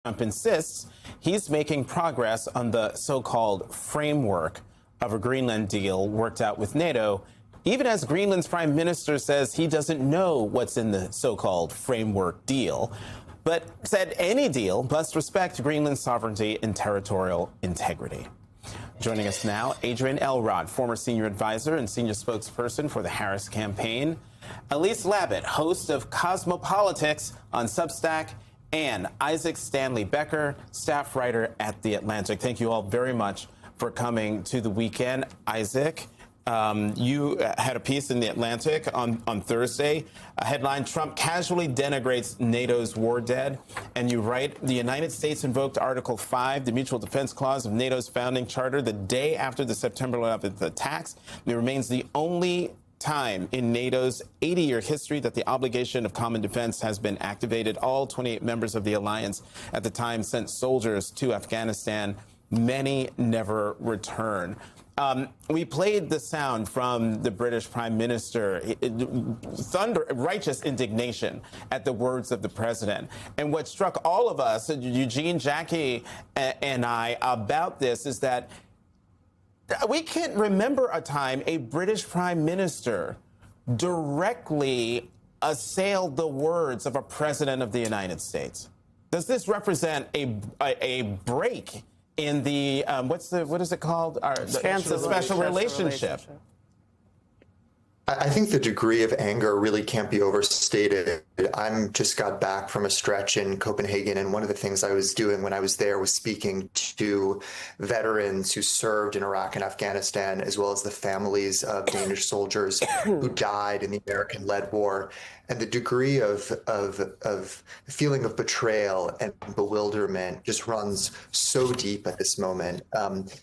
Trump insists he's making progress on the so-called framework of a Greenland deal worked out with NATO, even as Greenland's prime minister says he doesn't know what's in the so-called framework deal, but said any deal must respect Greenland's sovereignty and territorial integrity. Joining us now, Adrian Elrod, former senior advisor and senior spokesperson for the Harris campaign, Elise Labott, host of Cosmopolitics on Substack, and Isaac Stanley Becker, staff writer at The Atlantic. Thank you all very much for coming to the weekend. Isaac, you had a piece in The Atlantic on Thursday, a headline, Trump casually denigrates NATO's war dead. And you write, the United States invoked Article 5, the Mutual Defense Clause of NATO's founding charter, the day after the September 11th attacks. It remains the only time in NATO's 80-year history that the obligation of common defense has been activated. All 28 members of the alliance at the time sent soldiers to Afghanistan. Many never return. We played the sound from the British Prime Minister, righteous indignation at the words of the president. And what struck all of us, Eugene, Jackie, and I, about this is that we can't remember a time a British Prime Minister directly assailed the words of a president of the United States. Does this represent a break in the what is it called? The special relationship. I think the degree of anger really can't be overstated. I'm just got back from a stretch in Copenhagen, and one of the things I was doing when I was there was speaking to veterans who served in Iraq and Afghanistan, as well as the families of Danish soldiers who died in the American-led war. And the degree of feeling of betrayal and bewilderment just runs so deep at this moment.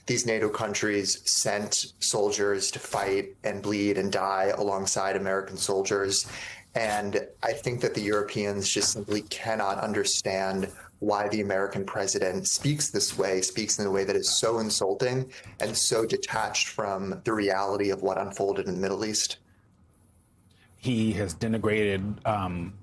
These NATO countries sent soldiers to fight and bleed and die alongside American soldiers. And I think that the Europeans just simply cannot understand why the American president speaks this way, speaks in a way that is so insulting and so detached from the reality of what unfolded in the Middle East. He has denigrated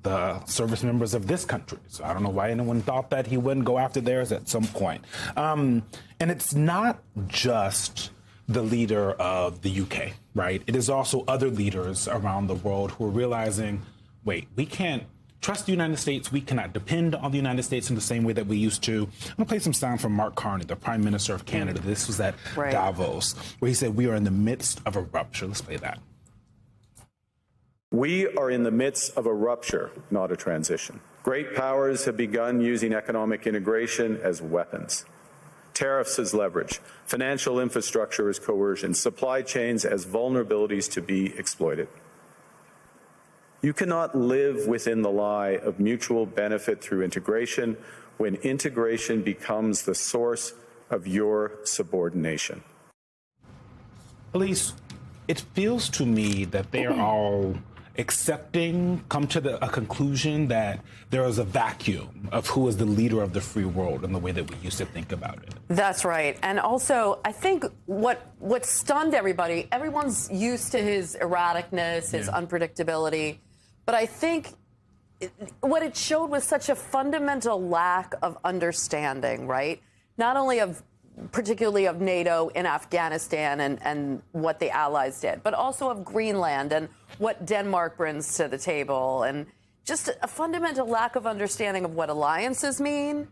the service members of this country. So I don't know why anyone thought that he wouldn't go after theirs at some point. And it's not just the leader of the UK, right? It is also other leaders around the world who are realizing, wait, we can't trust the United States. We cannot depend on the United States in the same way that we used to. I'm going to play some sound from Mark Carney, the Prime Minister of Canada. This was at Davos, where he said, we are in the midst of a rupture. Let's play that. We are in the midst of a rupture, not a transition. Great powers have begun using economic integration as weapons. Tariffs as leverage, financial infrastructure as coercion, supply chains as vulnerabilities to be exploited. You cannot live within the lie of mutual benefit through integration when integration becomes the source of your subordination. Elise, it feels to me that they are all come to a conclusion that there is a vacuum of who is the leader of the free world in the way that we used to think about it. That's right. And also, I think what stunned everyone's used to his erraticness, his unpredictability. But I think what it showed was such a fundamental lack of understanding, right? Not only particularly of NATO in Afghanistan and what the allies did, but also of Greenland and what Denmark brings to the table, and just a fundamental lack of understanding of what alliances mean,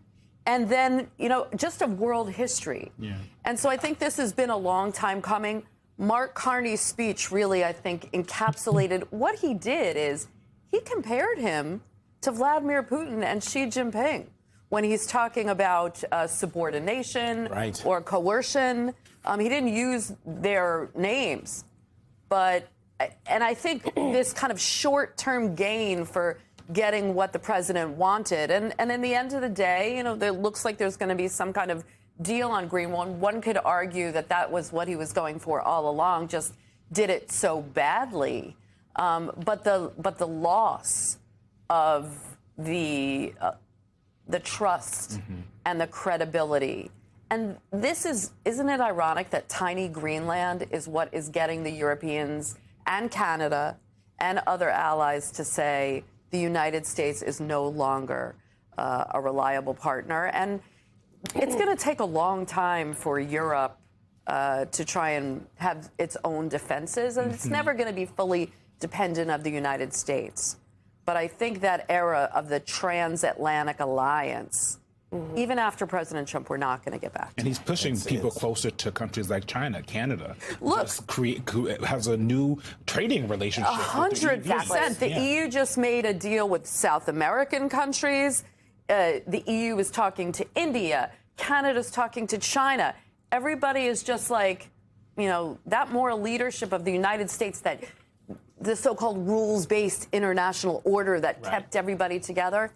and then, just of world history. Yeah. And so I think this has been a long time coming. Mark Carney's speech really, I think, encapsulated what he did is he compared him to Vladimir Putin and Xi Jinping when he's talking about subordination or coercion. He didn't use their names, and I think this kind of short-term gain for getting what the president wanted. And in the end of the day, there looks like there's going to be some kind of deal on Greenland. One could argue that that was what he was going for all along, just did it so badly. But the loss of the trust and the credibility. And isn't it ironic that tiny Greenland is what is getting the Europeans and Canada and other allies to say the United States is no longer a reliable partner. And it's going to take a long time for Europe to try and have its own defenses, and it's never going to be fully dependent of the United States. But I think that era of the transatlantic alliance, even after President Trump, we're not going to get back to. And he's pushing people closer to countries like China, Canada. Look, has a new trading relationship. 100%. The EU just made a deal with South American countries. The EU is talking to India. Canada's talking to China. Everybody is just like, that moral leadership of the United States, that the so-called rules-based international order that kept everybody together.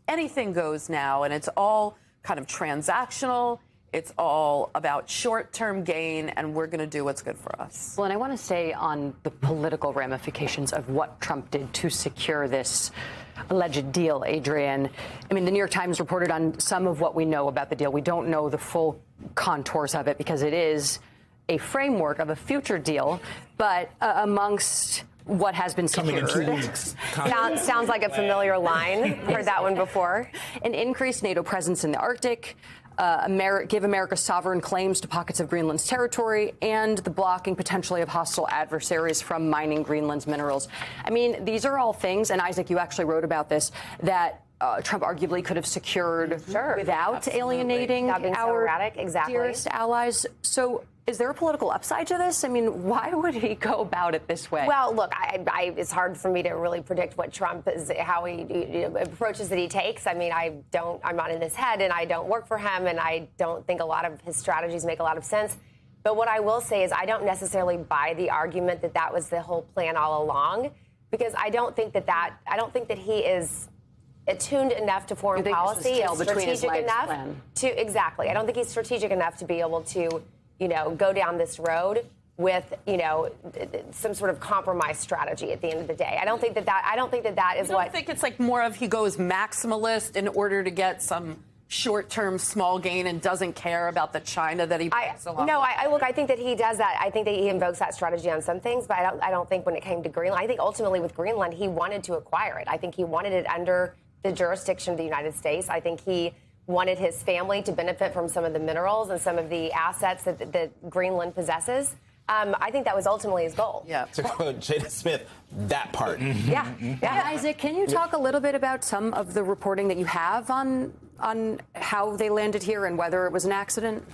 Anything goes now, and it's all kind of transactional. It's all about short-term gain, and we're going to do what's good for us. Well, and I want to say on the political ramifications of what Trump did to secure this alleged deal, Adrian. I mean, the New York Times reported on some of what we know about the deal. We don't know the full contours of it because it is a framework of a future deal, but amongst what has been secured. Coming in 2 weeks. Sounds like a familiar line. Heard that one before. An increased NATO presence in the Arctic, give America sovereign claims to pockets of Greenland's territory, and the blocking potentially of hostile adversaries from mining Greenland's minerals. I mean, these are all things, and Isaac, you actually wrote about this, that Trump arguably could have secured without alienating our dearest allies. So is there a political upside to this? I mean, why would he go about it this way? Well, look, it's hard for me to really predict what Trump is, how he approaches that he takes. I mean, I'm not in his head, and I don't work for him, and I don't think a lot of his strategies make a lot of sense. But what I will say is I don't necessarily buy the argument that that was the whole plan all along, because I don't think that he is attuned enough to foreign policy and strategic enough to exactly. I don't think he's strategic enough to be able to go down this road with, some sort of compromise strategy at the end of the day. I don't think that is what. I think it's like more of he goes maximalist in order to get some short-term small gain and doesn't care about the China that he brings along. No, I think that he does that. I think that he invokes that strategy on some things, but I don't think when it came to Greenland, I think ultimately with Greenland, he wanted to acquire it. I think he wanted it under the jurisdiction of the United States. I think he wanted his family to benefit from some of the minerals and some of the assets that Greenland possesses. I think that was ultimately his goal. Yeah. To quote Jada Smith, that part. Yeah. Isaac, can you talk a little bit about some of the reporting that you have on how they landed here and whether it was an accident?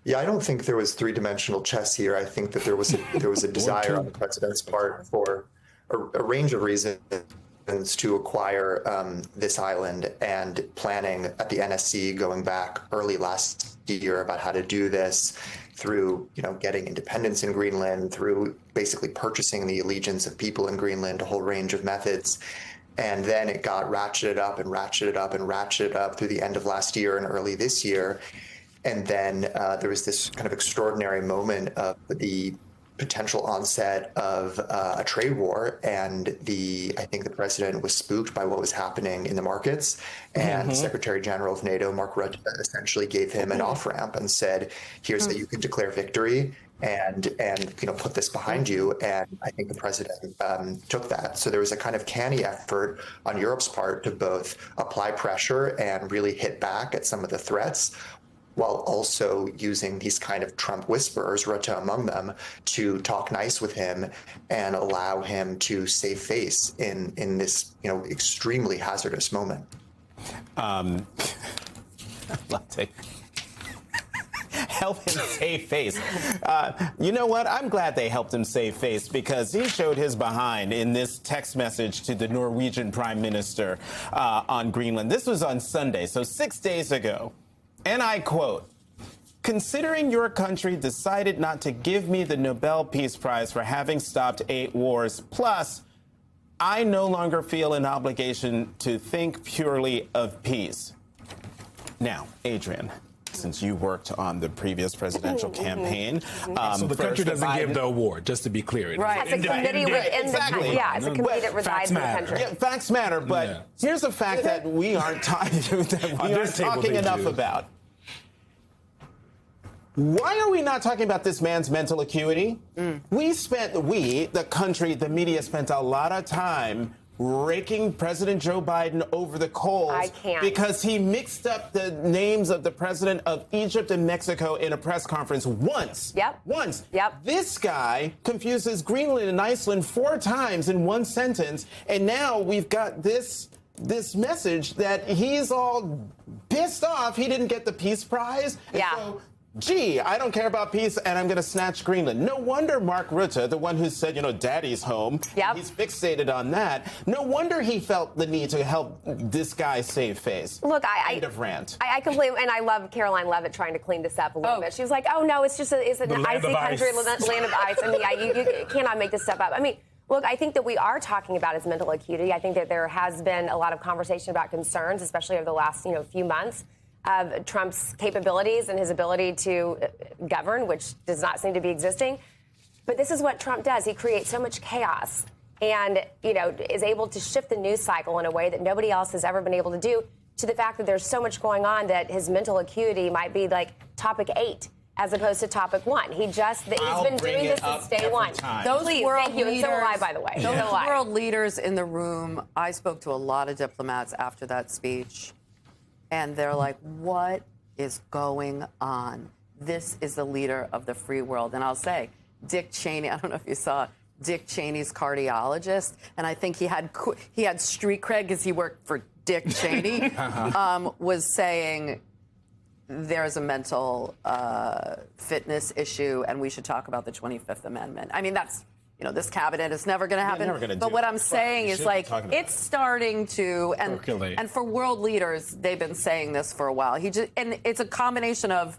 Yeah, I don't think there was three-dimensional chess here. I think that there was a desire on the president's part for a range of reasons to acquire this island, and planning at the NSC going back early last year about how to do this through, getting independence in Greenland, through basically purchasing the allegiance of people in Greenland, a whole range of methods. And then it got ratcheted up and ratcheted up and ratcheted up through the end of last year and early this year. And then there was this kind of extraordinary moment of the potential onset of a trade war, and I think the president was spooked by what was happening in the markets, and the Secretary General of NATO, Mark Rutte, essentially gave him an off-ramp and said, here's that you can declare victory and put this behind you. And I think the president took that. So there was a kind of canny effort on Europe's part to both apply pressure and really hit back at some of the threats, while also using these kind of Trump whisperers, Rutte among them, to talk nice with him and allow him to save face in this, extremely hazardous moment. Help him save face. You know what? I'm glad they helped him save face, because he showed his behind in this text message to the Norwegian Prime Minister on Greenland. This was on Sunday, so 6 days ago. And I quote, "Considering your country decided not to give me the Nobel Peace Prize for having stopped 8 wars, plus I no longer feel an obligation to think purely of peace." Now, Adrian, since you worked on the previous presidential campaign. So the country doesn't give the award, just to be clear. Right. It's a committee within the country. Yeah, it's a committee that resides in the country. Yeah, facts matter, but here's a fact that we aren't talking enough about. Why are we not talking about this man's mental acuity? The country, the media spent a lot of time raking President Joe Biden over the coals I can't. because he mixed up the names of the president of Egypt and Mexico in a press conference once. Yep. Once. Yep. This guy confuses Greenland and Iceland 4 times in one sentence, and now we've got this message that he's all pissed off he didn't get the Peace Prize. And Yeah. so, gee, I don't care about peace, and I'm going to snatch Greenland. No wonder Mark Rutte, the one who said, daddy's home, Yep. he's fixated on that. No wonder he felt the need to help this guy save face. Look, End of rant. I completely, and I love Caroline Levitt trying to clean this up a little bit. She was like, "Oh no, it's an land icy of country, ice. land of ice." I mean, you cannot make this stuff up. I mean, look, I think that we are talking about his mental acuity. I think that there has been a lot of conversation about concerns, especially over the last few months, of Trump's capabilities and his ability to govern, which does not seem to be existing. But this is what Trump does. He creates so much chaos and, is able to shift the news cycle in a way that nobody else has ever been able to do, to the fact that there's so much going on that his mental acuity might be like topic 8 as opposed to topic 1. He's been doing this since day one. Those Please, world thank you. leaders, And so will I, by the way. Those So will I. world leaders in the room, I spoke to a lot of diplomats after that speech, and they're like, what is going on? This is the leader of the free world. And I'll say, Dick Cheney, I don't know if you saw Dick Cheney's cardiologist, and I think he had street cred because he worked for Dick Cheney, was saying there's a mental fitness issue, and we should talk about the 25th Amendment. I mean, that's, this cabinet is never going to happen. never gonna But do what it. I'm saying is, like, it's starting to, Percolate. and for world leaders, they've been saying this for a while. And it's a combination of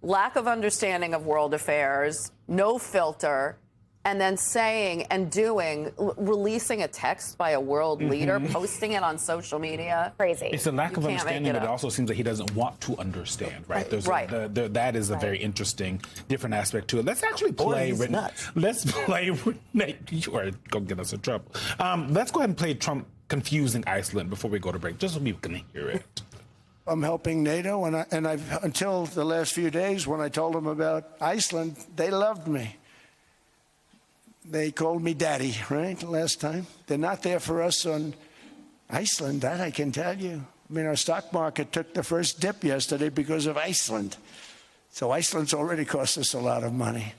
lack of understanding of world affairs, no filter, and then saying and doing, releasing a text by a world leader, posting it on social media. Crazy. It's a lack You of can't make understanding, it but it up. also seems like he doesn't want to understand, right? Right. That is a very interesting, different aspect to it. Let's actually play. he's nuts. Let's play. Nate, you are going to get us in trouble. Let's go ahead and play Trump confusing Iceland before we go to break, just so people can hear it. I'm helping NATO, and I've until the last few days when I told them about Iceland, they loved me. They called me daddy, right, last time. They're not there for us on Iceland, that I can tell you. I mean, our stock market took the first dip yesterday because of Iceland. So Iceland's already cost us a lot of money.